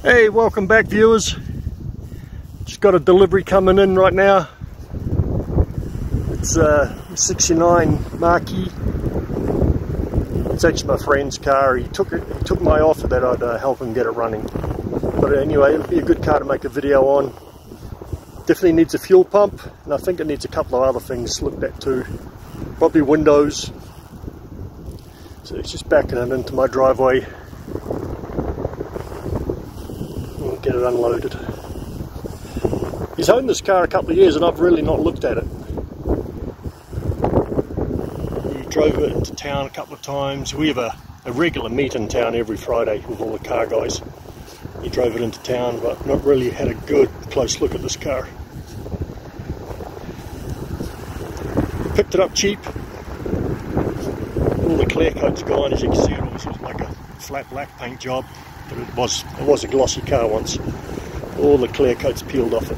Hey, welcome back viewers. Just got a delivery coming in right now. It's a 69 Marquis. It's actually my friend's car. He took my offer that I'd help him get it running. But anyway, it'll be a good car to make a video on. Definitely needs a fuel pump, and I think it needs a couple of other things looked at too. Probably windows. So it's just backing it into my driveway. We'll get it unloaded. He's owned this car a couple of years and I've really not looked at it. He drove it into town a couple of times. We have a regular meet in town every Friday with all the car guys. He drove it into town, but not really had a good close look at this car. Picked it up cheap. All the clear coat's gone, as you can see. It was like a flat black paint job, but it was a glossy car once. All the clear coat's peeled off it.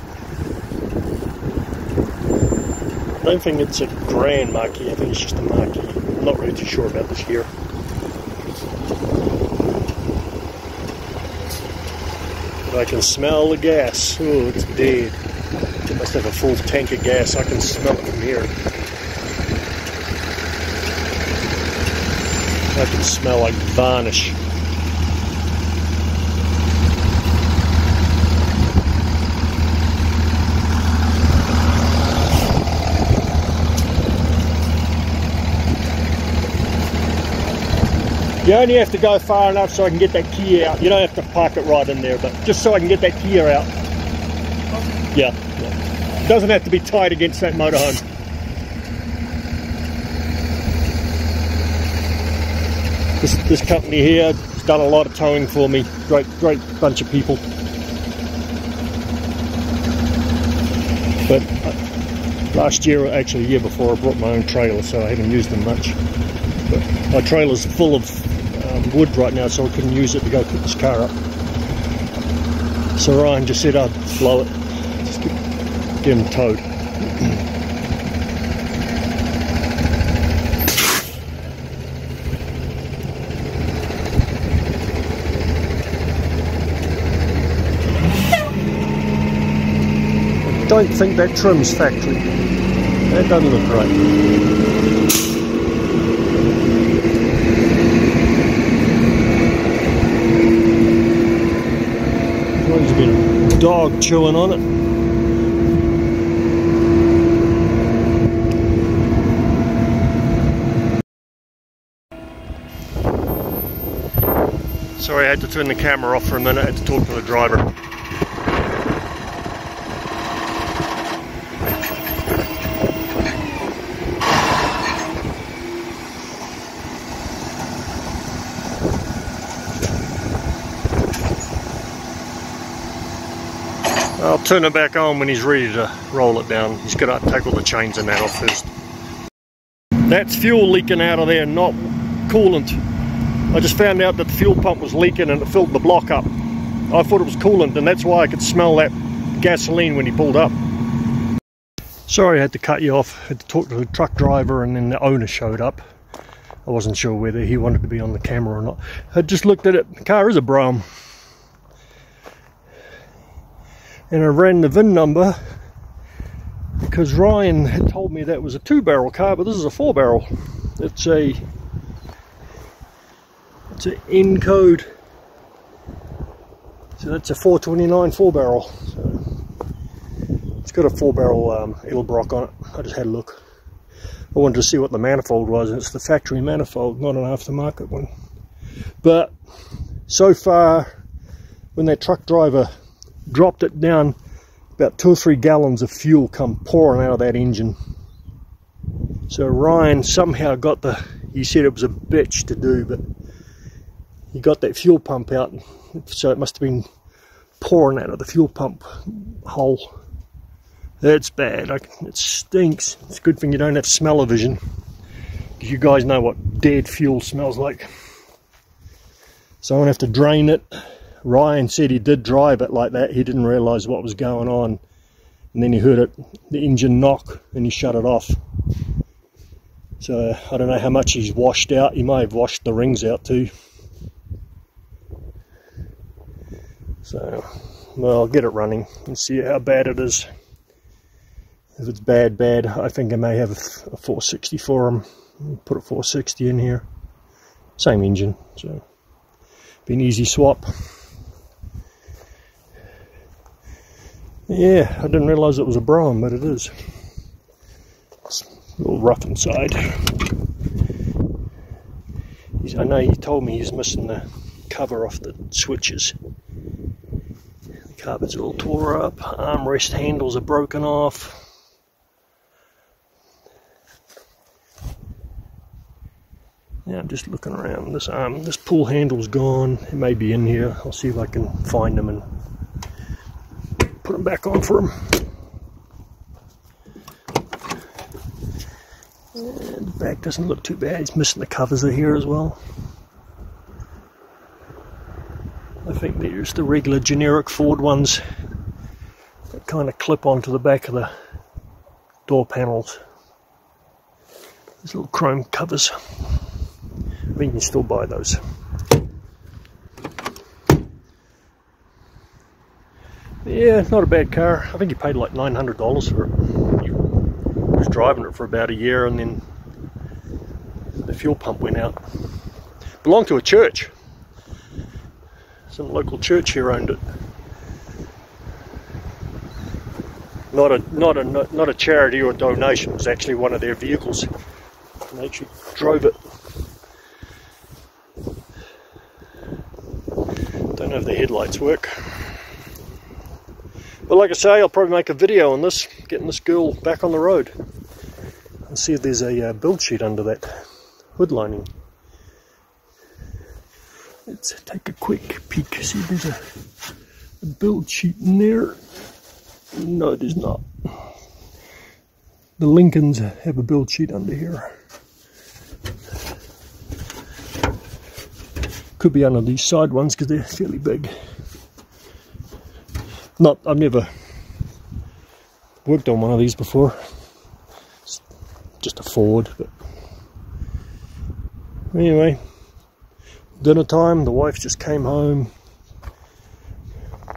I don't think it's a Grand Marquis. I think it's just a Marquis. I'm not really too sure about this year. But I can smell the gas. Oh, it's dead. It must have a full tank of gas. I can smell it from here. I can smell like varnish. You only have to go far enough so I can get that key out. You don't have to park it right in there, but just so I can get that key out. Yeah. It doesn't have to be tight against that motorhome. This company here has done a lot of towing for me. Great bunch of people. But last year, actually a year before, I brought my own trailer, so I haven't used them much. But my trailer's full of wood right now, so I couldn't use it to go pick this car up. So Ryan just said I'd blow it, just get him towed. I don't think that trim's factory. That doesn't look right. There's been a dog chewing on it. Sorry, I had to turn the camera off for a minute. I had to talk to the driver. I'll turn it back on when he's ready to roll it down. He's got to take all the chains and that off first. That's fuel leaking out of there, not coolant. I just found out that the fuel pump was leaking and it filled the block up. I thought it was coolant, and that's why I could smell that gasoline when he pulled up. Sorry I had to cut you off. I had to talk to the truck driver, and then the owner showed up. I wasn't sure whether he wanted to be on the camera or not. I just looked at it. The car is a Brougham. And I ran the VIN number because Ryan had told me that was a 2-barrel car, but this is a 4-barrel. It's an N code, so that's a 429 4-barrel. So it's got a 4-barrel Edelbrock on it. I just had a look. I wanted to see what the manifold was, and it's the factory manifold, not an aftermarket one. But so far, when that truck driver dropped it down, about 2 or 3 gallons of fuel come pouring out of that engine. So Ryan somehow got he said it was a bitch to do, but he got that fuel pump out, so it must have been pouring out of the fuel pump hole. That's bad. It stinks. It's a good thing you don't have smell-o-vision, because you guys know what dead fuel smells like. So I'm going to have to drain it. Ryan said he did drive it like that. He didn't realise what was going on, and then he heard the engine knock, and he shut it off. So I don't know how much he's washed out. He may have washed the rings out too. So, well, I'll get it running and see how bad it is. If it's bad, I think I may have a 460 for them. Put a 460 in here. Same engine, so be an easy swap. Yeah, I didn't realise it was a Brougham, but it is. It's a little rough inside. I know he told me he's missing the cover off the switches. The carpet's all tore up, armrest handles are broken off. Yeah, I'm just looking around. This pull handle's gone. It may be in here. I'll see if I can find them and put them back on for him. And the back doesn't look too bad. It's missing the covers are here as well. I think there's the regular generic Ford ones that kind of clip onto the back of the door panels. These little chrome covers. I think you can still buy those. Yeah, not a bad car. I think he paid like $900 for it. He was driving it for about a year and then the fuel pump went out. Belonged to a church. Some local church here owned it. Not a charity or a donation. It was actually one of their vehicles. And they actually drove it. Don't know if the headlights work. But like I say, I'll probably make a video on this, getting this girl back on the road. And see if there's a build sheet under that hood lining. Let's take a quick peek, see if there's a build sheet in there. No, there's not. The Lincolns have a build sheet under here. Could be under these side ones because they're fairly big. I've never worked on one of these before. It's just a Ford, but anyway. Dinner time, the wife just came home,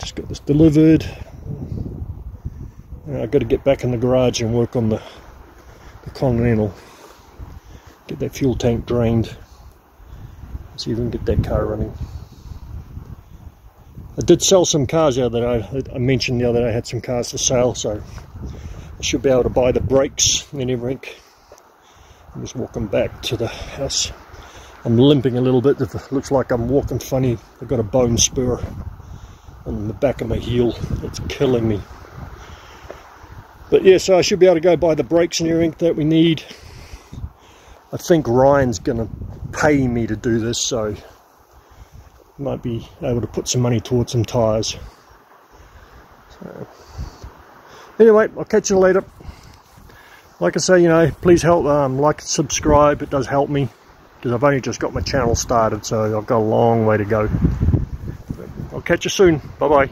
just got this delivered. I've got to get back in the garage and work on the Continental, get that fuel tank drained, see if we can get that car running. I did sell some cars the other day. I mentioned the other day I had some cars for sale, so I should be able to buy the brakes and everything. I'm just walking back to the house. I'm limping a little bit. It looks like I'm walking funny. I've got a bone spur on the back of my heel. It's killing me. But yeah, so I should be able to go buy the brakes and everything that we need. I think Ryan's going to pay me to do this, so might be able to put some money towards some tyres. So, anyway, I'll catch you later. Like I say, you know, please help like and subscribe. It does help me, because I've only just got my channel started, so I've got a long way to go. I'll catch you soon. Bye bye.